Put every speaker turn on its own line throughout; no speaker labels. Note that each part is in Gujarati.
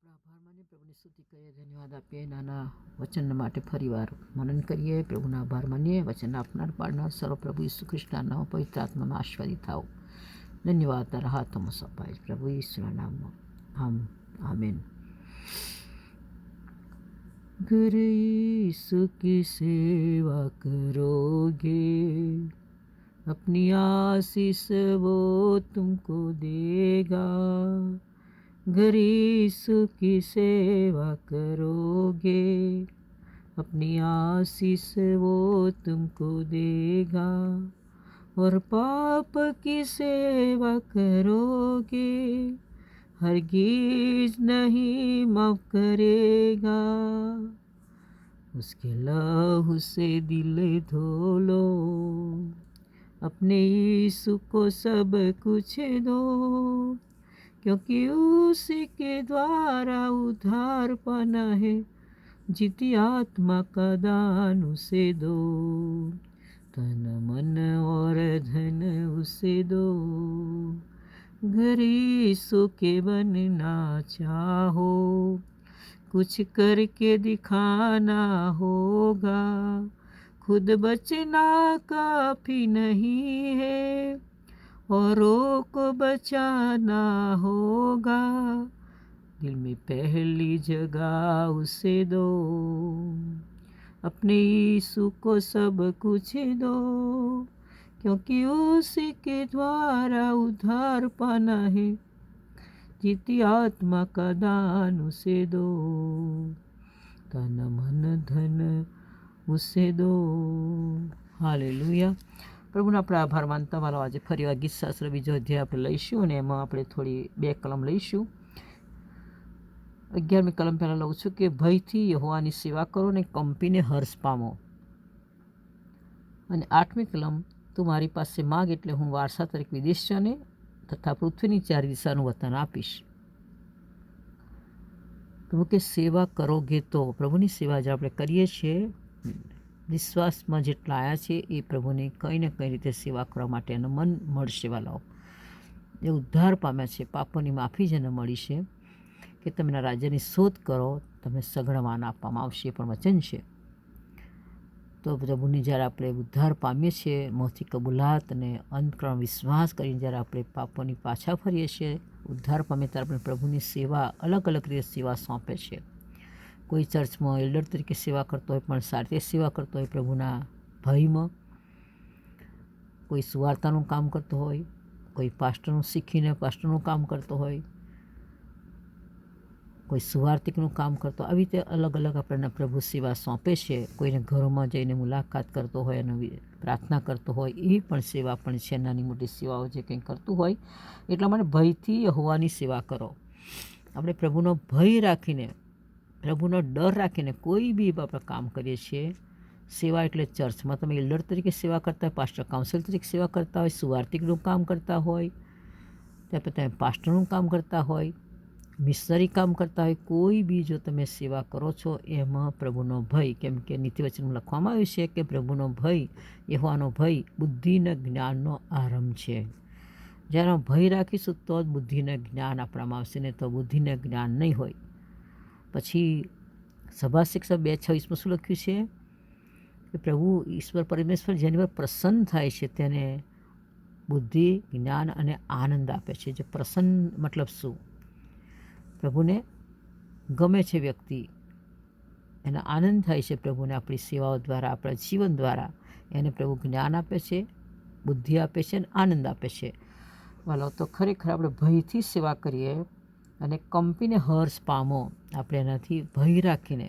આપણા આભાર માનીએ, પ્રભુની સ્તુતિ કરીએ, ધન્યવાદ આપીએ, નાના વચન માટે ફરીવાર મનન કરીએ, પ્રભુના આભાર માનીએ. વચન આપનાર પાડનાર સર્વ પ્રભુ ઈસુ ખ્રિસ્તના નામ પવિત્ર આત્મામાં આશીર્વાદિત થાઓ. ધન્યવાદ તારા હાથોમાં સપાય પ્રભુ ઈસુના નામમાં. आमीन। अगर यीशु की सेवा करोगे, अपनी आशीष वो तुमको देगा। अगर यीशु की सेवा करोगे, अपनी आशीष वो तुमको देगा। और पाप की सेवा करोगे, हरगिज नहीं माफ करेगा। उसके लहू से दिल धो लो, अपने यीशु को सब कुछ दो, क्योंकि उसी के द्वारा उद्धार पाना है। जीती आत्मा का दान उसे दो, तन मन और धन उसे दो। घर यीशु के बनना चाहो, कुछ करके दिखाना होगा। खुद बचना काफी नहीं है, औरों को बचाना होगा। दिल में पहली जगह उसे दो, अपने यीशु को सब कुछ दो, क्योंकि उसी के द्वारा उद्धार पाना है। जीती आत्मा का दान उसे दो, तन मन धन उसे दो। हालेलुया। प्रभुना આપણે આભાર માનતા વાળો આજે ફરીવાર ગીત શાસ્ત્ર બીજો અધ્યાય આપણે લઈશું અને એમાં આપણે થોડી બે કલમ લઈશું. 11મી કલમ પહેલાં લઉં છું કે ભયથી યહોવાની સેવા કરો ને કંપીને હર્ષ પામો. અને 8મી કલમ તું મારી પાસે માગ એટલે હું વારસા તરીકે વિદેશીઓને તથા પૃથ્વીની ચાર દિશાનું વતન આપીશ. પ્રભુ કે સેવા કરોગે તો પ્રભુની સેવા જે આપણે કરીએ છીએ વિશ્વાસમાં જેટલા આવ્યા છે એ પ્રભુની કંઈ ને કંઈ રીતે સેવા કરવા માટે એનું મન મળશે. વાલાઓ જે ઉદ્ધાર પામ્યા છે, પાપોની માફી જેને મળી છે કે તમે એના રાજ્યની શોધ કરો, તમે સઘળવાન આપવામાં આવશે, એ પણ વચન છે. તો પ્રભુની જ્યારે આપણે ઉદ્ધાર પામીએ છીએ, મોંથી કબૂલાત અને અંતકરણ વિશ્વાસ કરીને જ્યારે આપણે પાપોની પાછા ફરીએ છીએ, ઉદ્ધાર પામીએ ત્યારે આપણે પ્રભુની સેવા અલગ અલગ રીતે સેવા સોંપે છે. કોઈ ચર્ચમાં એલ્ડર તરીકે સેવા કરતો હોય પણ સારી રીતે સેવા કરતો હોય પ્રભુના ભયમાં, કોઈ સુવાર્તાનું કામ કરતો હોય, કોઈ પાસ્ટરનું શીખીને પાસ્ટરનું કામ કરતો હોય, કોઈ સુવાર્તિકનું કામ કરતો, આવી રીતે અલગ અલગ આપણને પ્રભુ સેવા સોંપે છે. કોઈને ઘરોમાં જઈને મુલાકાત કરતો હોય અને પ્રાર્થના કરતો હોય, એ પણ સેવા પણ છે. નાની મોટી સેવાઓ જે કંઈ કરતું હોય, એટલા માટે ભયથી યહોવાની સેવા કરો. આપણે પ્રભુનો ભય રાખીને, પ્રભુનો ડર રાખીને કોઈ બી આપણે કામ કરીએ છીએ. સેવા એટલે ચર્ચમાં તમે એલ્ડર તરીકે સેવા કરતા હોય, પાસ્ટર કાઉન્સિલ તરીકે સેવા કરતા હોય, સુવાર્તિકનું કામ કરતા હોય, ત્યાં પછી તમે પાસ્ટરનું કામ કરતા હોય, મિશનરી કામ કરતા હોય, કોઈ બી જો તમે સેવા કરો છો એમાં પ્રભુનો ભય, કેમ કે નીતિવચનમાં લખવામાં આવ્યું છે કે પ્રભુનો ભય, યહોવાનો ભય બુદ્ધિના જ્ઞાનનો આરંભ છે. જ્યારે ભય રાખીશું તો જ બુદ્ધિને જ્ઞાન આપણામાં આવશે, ને તો બુદ્ધિને જ્ઞાન નહીં હોય. પછી સભા શિક્ષક 2:26 શું લખ્યું છે કે પ્રભુ ઈશ્વર પરમેશ્વર જેની પર પ્રસન્ન થાય છે તેને બુદ્ધિ, જ્ઞાન અને આનંદ આપે છે. જે પ્રસન્ન મતલબ શું? પ્રભુને ગમે છે વ્યક્તિ, એને આનંદ થાય છે પ્રભુને આપણી સેવાઓ દ્વારા, આપણા જીવન દ્વારા. એને પ્રભુ જ્ઞાન આપે છે, બુદ્ધિ આપે છે અને આનંદ આપે છે. વાલો તો ખરેખર આપણે ભયથી સેવા કરીએ અને કંપીને હર્ષ પામો. આપણે એનાથી ભય રાખીને,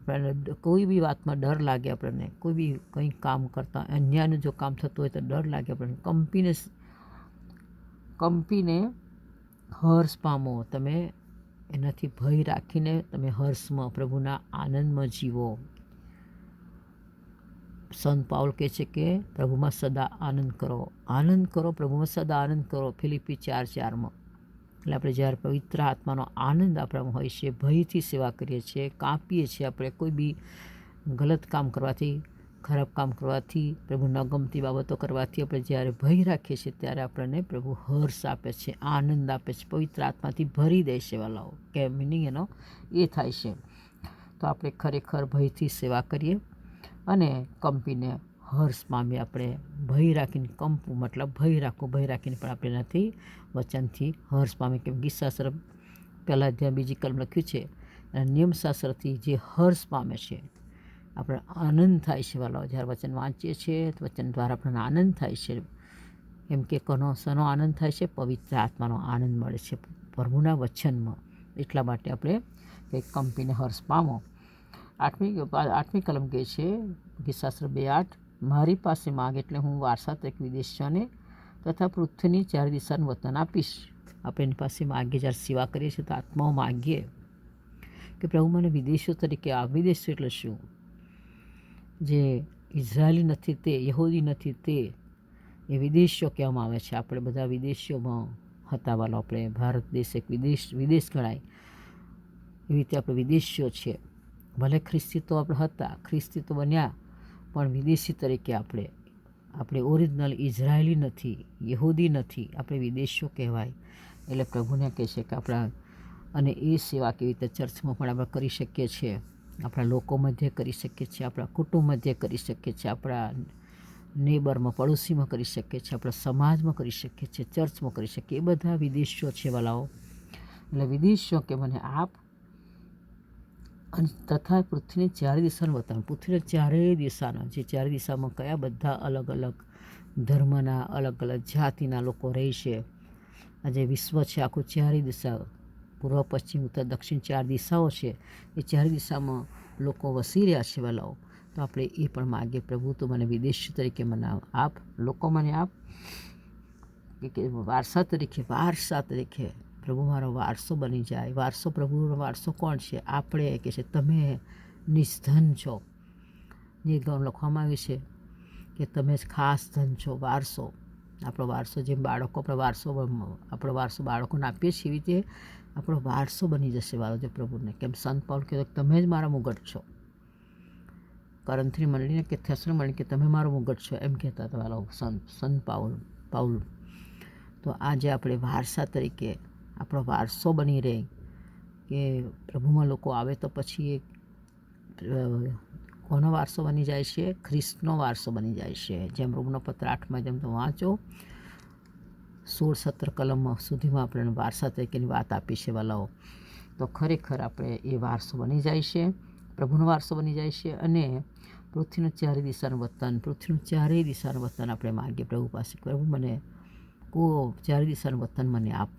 આપણને કોઈ બી વાતમાં ડર લાગે, આપણને કોઈ બી કંઈ કામ કરતાં અન્યાયનું જો કામ થતું હોય તો ડર લાગે આપણને, કંપીને હર્ષ પામો. તમે એનાથી ભય રાખીને તમે હર્ષમાં, પ્રભુના આનંદમાં જીવો. સંત પાઉલ કહે છે કે પ્રભુમાં સદા આનંદ કરો, આનંદ કરો, પ્રભુમાં સદા આનંદ કરો, ફિલિપી 4:4. એટલે આપણે જ્યારે પવિત્ર આત્માનો આનંદ આપણામાં હોય છે, ભયથી સેવા કરીએ છીએ, કાપીએ છીએ, આપણે કોઈ બી ગલત કામ કરવાથી ખરાબ કામ કરવાથી, પ્રભુ ન ગમતી બાબતો કરવાથી આપણે જ્યારે ભય રાખીએ છીએ ત્યારે આપણને પ્રભુ હર્ષ આપે છે, આનંદ આપે છે, પવિત્ર આત્માથી ભરી દે છે વાલાઓ. કે મિનિંગ એનો એ થાય છે. તો આપણે ખરેખર ભયથી સેવા કરીએ અને કંપીને હર્ષ પામીએ. આપણે ભય રાખીને કંપવું મતલબ ભય રાખવું, ભય રાખીને પણ આપણે એનાથી વચનથી હર્ષ પામીએ. કેમ ગીતશાસ્ત્ર પહેલાં અધ્યાય બીજી કલમ લખ્યું છે, અને નિયમશાસ્ત્રથી જે હર્ષ પામે છે, આપણે આનંદ થાય છે વાલાઓ. જ્યારે વચન વાંચીએ છીએ તો વચન દ્વારા આપણને આનંદ થાય છે. એમ કે શેનો આનંદ થાય છે? પવિત્ર આત્માનો આનંદ મળે છે પ્રભુના વચનમાં. એટલા માટે આપણે કંઈક કંપીને હર્ષ પામો. આઠમી કલમ કહે છે, ગીતશાસ્ત્ર 2:8, મારી પાસે માગ એટલે હું વારસાત્મક વિદેશીઓને તથા પૃથ્વીની ચારે દિશાનું વતન આપીશ. આપણે એની પાસે માગીએ, જ્યારે સેવા કરીએ છીએ તો આત્માઓ માગીએ કે પ્રભુ મને વિદેશીઓ તરીકે આ વિદેશીઓ એટલે શું? જે ઇઝરાયેલી નથી તે, યહૂદી નથી તે, એ વિદેશીઓ કહેવામાં આવે છે. આપણે બધા વિદેશીઓમાં હતા વાલો. આપણે ભારત દેશ એક વિદેશ ગણાય, એવી રીતે આપણે વિદેશીઓ છીએ. ભલે ખ્રિસ્તી તો આપણે હતા, ખ્રિસ્તી તો બન્યા, પણ વિદેશી તરીકે આપણે ઓરિજિનલ ઇઝરાયેલી નથી, યહૂદી નથી, આપણે વિદેશીઓ કહેવાય. એટલે પ્રભુને કહે છે કે આપણા, અને એ સેવા કેવી રીતે ચર્ચમાં પણ આપણે કરી શકીએ છીએ, આપણા લોકો મધ્યે કરી શકીએ છીએ, આપણા કુટુંબ મધ્યે કરી શકીએ છીએ, આપણા નેબરમાં, પડોશીમાં કરી શકીએ છીએ, આપણા સમાજમાં કરી શકીએ છીએ, ચર્ચમાં કરી શકીએ. એ બધા વિદેશીઓ છે વાલાઓ. એટલે વિદેશીઓ કે મને આપ, અને તથા પૃથ્વીની ચારે દિશાનું વતન. પૃથ્વીના ચારેય દિશાના, જે ચારે દિશામાં કયા બધા અલગ અલગ ધર્મના, અલગ અલગ જાતિના લોકો રહે છે. આ જે વિશ્વ છે આખું ચારેય દિશા, પૂર્વ, પશ્ચિમ, ઉત્તર, દક્ષિણ, 4 દિશાઓ છે. એ ચારે દિશામાં લોકો વસી રહ્યા છે વાલાઓ. તો આપણે એ પણ માગીએ, પ્રભુ તું મને વિદેશી તરીકે મને આપ, લોકો મને આપ, કે વારસા તરીકે પ્રભુ મારો વારસો બની જાય. વારસો, પ્રભુનો વારસો કોણ છે? આપણે. કે છે તમે નિસ્ધન છો. જે લખવામાં આવ્યું છે કે તમે ખાસ ધન છો. વારસો, આપણો વારસો, જેમ બાળકો આપણો વારસો બાળકોને આપીએ છીએ, એવી રીતે આપણો વારસો બની જશે વાલો જે પ્રભુને. કેમ સંત પાઉલ કહેતો તમે જ મારા મુગટ છો. કરંથની મંડળીને કે થેસલોનિકની મંડળી કે તમે મારો મુગટ છો, એમ કહેતા હતા વાલો સંત પાઉલ. તો આજે આપણે વારસા તરીકે આપણો વારસો બની રહે, કે પ્રભુમાં લોકો આવે તો પછી કોનો વારસો બની જાય છે? ખ્રિસ્તનો વારસો બની જાય છે. જેમ રોમનો પત્ર 8માં જેમ તમે વાંચો 16-17 કલમ સુધીમાં આપણે વારસા તરીકેની વાત આપી છે વાલાઓ. તો ખરેખર આપણે એ વારસો બની જાય છે, પ્રભુનો વારસો બની જાય છે. અને પૃથ્વીનું ચારેય દિશાનું વતન આપણે માગીએ પ્રભુ પાસે. પ્રભુ મને ચારે દિશાનું વતન મને આપ.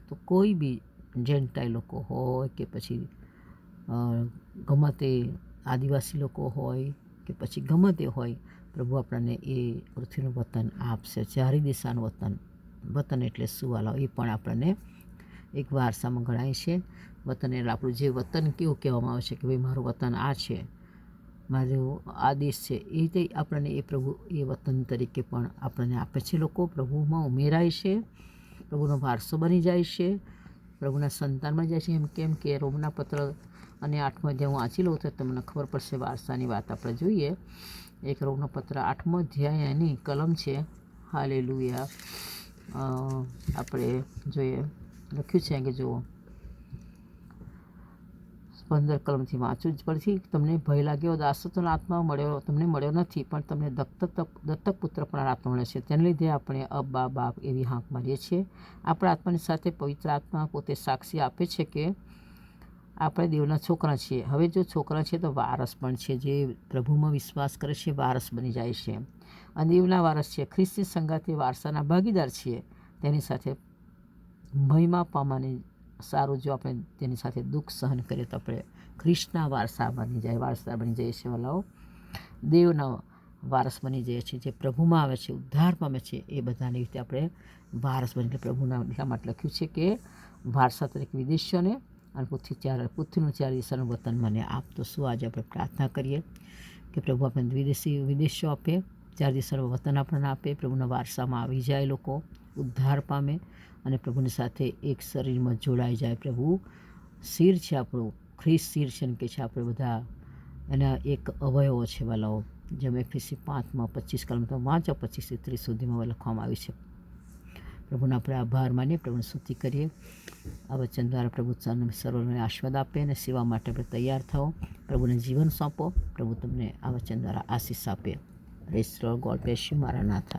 તો કોઈ બી જેન્ટાઈ લોકો હોય કે પછી ગમે તે આદિવાસી લોકો હોય કે પછી ગમે તે હોય, પ્રભુ આપણને એ પૃથ્વીનું વતન આપશે. ચારે દિશાનું વતન એટલે શું વાલાઓ? એ પણ આપણને એક વારસામાં ગણાય છે. વતન એટલે આપણું જે વતન કેવું કહેવામાં આવે છે કે ભાઈ મારું વતન આ છે, મારો આ દેશ છે, એ રીતે આપણને એ પ્રભુ એ વતન તરીકે પણ આપણને આપે છે. લોકો પ્રભુમાં ઉમેરાય છે, પ્રભુનો વારસો બની જાય છે, પ્રભુના સંતાનમાં જાય છે. કેમ કે રોમના પત્ર અને 8મો અધ્યાય હું વાંચી લઉં તો તમને ખબર પડશે વારસાની વાત. આપણે જોઈએ એક રોમનો પત્ર 8મો અધ્યાય, એની કલમ છે, હાલેલુયા, આપણે જોઈએ લખ્યું છે કે જુઓ 15 કલમથી વાંચું જ પડશે. તમને ભય લાગ્યો, દાસત્વનો આત્મા તમને મળ્યો નથી, પણ તમને દત્તક પુત્ર પણ આત્મા મળે છે. તેને લીધે આપણે અબ્બા બાપ એવી હાંક મારીએ છીએ. આપણા આત્માની સાથે પવિત્ર આત્મા પોતે સાક્ષી આપે છે કે આપણે દેવના છોકરા છીએ. હવે જો છોકરા છે તો વારસ પણ છે. જે પ્રભુમાં વિશ્વાસ કરે છે વારસ બની જાય છે, અને દેવના વારસ છે. ખ્રિસ્તી સંગાતે વારસાના ભાગીદાર છીએ. તેની સાથે મહિમા પામવાની સારું, જો આપણે તેની સાથે દુઃખ સહન કરીએ તો આપણે ખ્રિસ્તના વારસદાર બની જઈએ છીએ વાલાઓ. દેવના વારસ બની જઈએ છીએ. જે પ્રભુમાં આવે છે, ઉદ્ધાર પામે છે, એ બધાની રીતે આપણે વારસ બની. એટલે પ્રભુના એટલા માટે લખ્યું છે કે વારસા તરીકે વિદેશીઓને અને પૃથ્વીનું ચારે દિશાનું વતન મને આપ. તો શું આજે આપણે પ્રાર્થના કરીએ કે પ્રભુ આપણને વિદેશીઓ આપે, ચારે દિશાનું વતન આપણને આપે, પ્રભુના વારસામાં આવી જાય, લોકો ઉદ્ધાર પામે અને પ્રભુની સાથે એક શરીરમાં જોડાઈ જાય. પ્રભુ શિર છે આપણું, ખ્રિસ્ત શિર છે, કે છે આપણે બધા એના એક અવયવો છે વાલાઓ. જેમ એફએસી 5માં 25 કલમ તો વાંચો, 25 થી 30 સુધીમાં લખવામાં આવ્યું છે. પ્રભુના આપણે આભાર માનીએ, પ્રભુની સ્તુતિ કરીએ. આ વચન દ્વારા પ્રભુ સર્વને આશીર્વાદ આપે અને સેવા માટે આપણે તૈયાર થાઓ. પ્રભુને જીવન સોંપો. પ્રભુ તમને આ વચન દ્વારા આશીષ આપે. Praise the lord. God bless you. મારા નાથ.